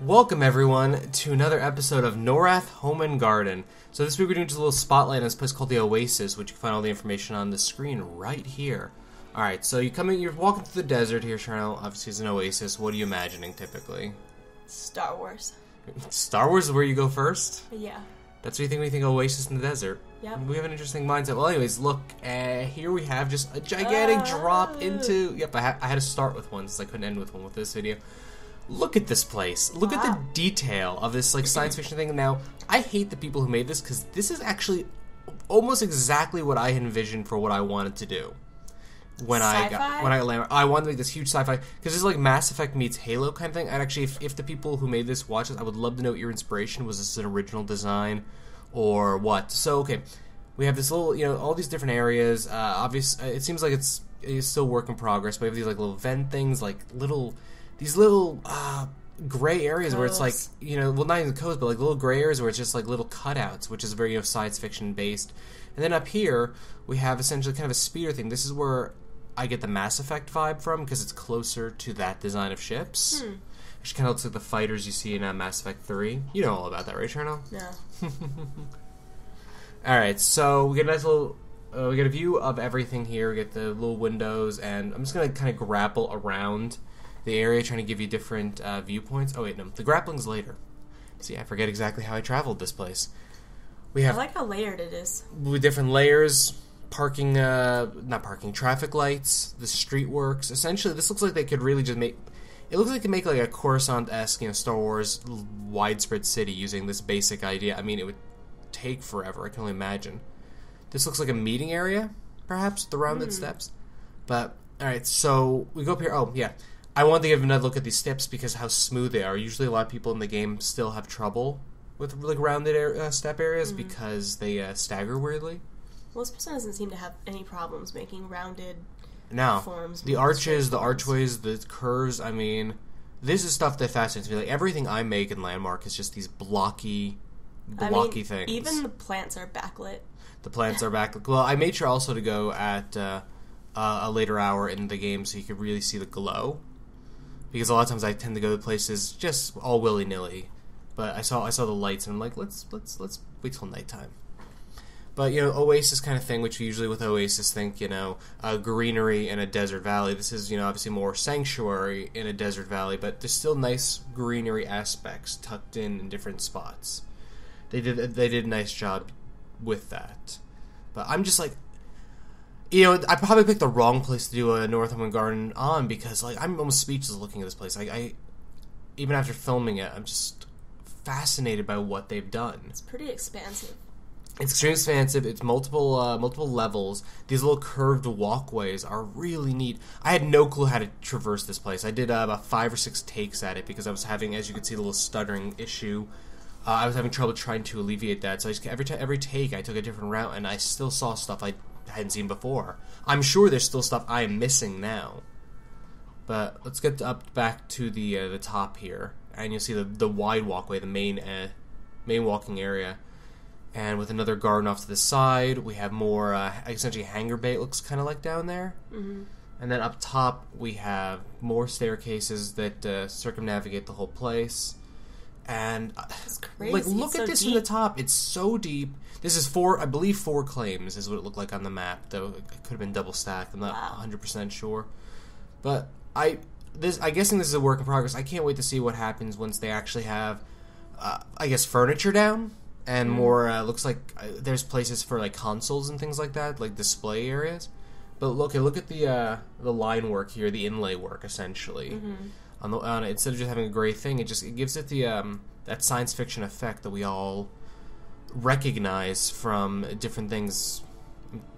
Welcome everyone to another episode of Norrath Home Garden. So this week we're doing just a little spotlight on this place called the Oasis, which you can find all the information on the screen right here. Alright, so you're walking through the desert here, Charnel. Obviously it's an oasis. What are you imagining typically? Star Wars. Star Wars is where you go first? Yeah. That's what you think when you think Oasis in the desert. Yep. We have an interesting mindset. Well anyways, look, here we have just a gigantic drop into... Yep, I had to start with one since I couldn't end with one with this video. Look at this place. Look at the detail of this like science fiction thing. Now, I hate the people who made this because this is actually almost exactly what I envisioned for what I wanted to do. I wanted to make this huge sci-fi because it's like Mass Effect meets Halo kind of thing. And actually, if the people who made this watch this, I would love to know what your inspiration was. This an original design or what? So okay, we have this little, all these different areas. It seems like it's still work in progress. But we have these like little vent things, like these little gray areas where it's like, well, not even codes, but like little gray areas where it's just like little cutouts, which is very science fiction based. And then up here, we have essentially kind of a speeder thing. This is where I get the Mass Effect vibe from because it's closer to that design of ships. Which kind of looks like the fighters you see in Mass Effect 3. You know all about that, right, Charnel? No. Alright, so we get a nice little... we get a view of everything here. We get the little windows, and I'm just going to kind of grapple around the area, trying to give you different viewpoints. Oh wait, no, the grappling's later. See, I forget exactly how I traveled this place. I like how layered it is. With different layers, traffic lights, the street works. Essentially, this looks like they could really just make... It looks like they could make like a Coruscant-esque, Star Wars widespread city using this basic idea. I mean, it would take forever, I can only imagine. This looks like a meeting area, perhaps, the rounded steps. But, alright, so we go up here. Oh, yeah. I wanted to give another look at these steps because how smooth they are. Usually a lot of people in the game still have trouble with like rounded step areas because they stagger weirdly. Well, this person doesn't seem to have any problems making rounded forms. The arches, the archways, the curves, I mean, this is stuff that fascinates me. Like, everything I make in Landmark is just these blocky things. Even the plants are backlit. The plants are backlit. Well, I made sure also to go at a later hour in the game so you could really see the glow. Because a lot of times I tend to go to places just all willy-nilly. But I saw the lights and I'm like, let's wait till nighttime. But, Oasis kind of thing, which usually with Oasis think, greenery in a desert valley. This is, obviously more sanctuary in a desert valley, but there's still nice greenery aspects tucked in different spots. They did a nice job with that. But I'm just like, I probably picked the wrong place to do a Norrath Home Garden on because, like, I'm almost speechless looking at this place. I even after filming it, I'm just fascinated by what they've done. It's pretty expansive. It's extremely expansive. It's multiple levels. These little curved walkways are really neat. I had no clue how to traverse this place. I did about 5 or 6 takes at it because I was having, as you can see, a little stuttering issue. I was having trouble trying to alleviate that. So every take, I took a different route, and I still saw stuff I hadn't seen before. I'm sure there's still stuff I am missing now. But let's get back to the top here, and you'll see the wide walkway, the main walking area. And with another garden off to the side, we have more, essentially hangar bay, it looks kind of like down there. Mm-hmm. And then up top, we have more staircases that circumnavigate the whole place. And, it's crazy. Like, look at this from the top. It's so deep. This is 4 claims is what it looked like on the map, though it could have been double stacked. I'm not 100% sure. But I'm guessing this is a work in progress. I can't wait to see what happens once they actually have, furniture down. And more, looks like there's places for, like, consoles and things like that, like display areas. But look at the line work here, the inlay work, essentially. On it, instead of just having a gray thing, it gives it the that science fiction effect that we all recognize from different things.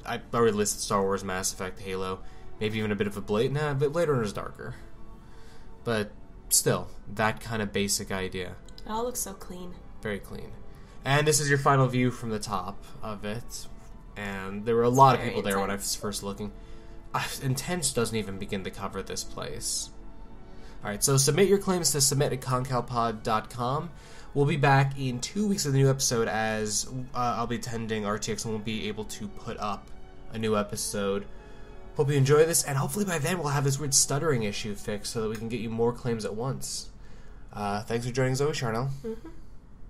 I already listed Star Wars, Mass Effect, Halo, maybe even a bit of a Blade. Nah, but Blade Runner is darker. But still, that kind of basic idea. It all looks so clean. Very clean. And this is your final view from the top of it. And there were a lot of people there when I was first looking. Intense doesn't even begin to cover this place. Alright, so submit your claims to submit@concalpod.com. We'll be back in 2 weeks with a new episode as I'll be attending RTX and won't be able to put up a new episode. Hope you enjoy this, and hopefully by then we'll have this weird stuttering issue fixed so that we can get you more claims at once. Thanks for joining Zoe Charnel. Mm-hmm.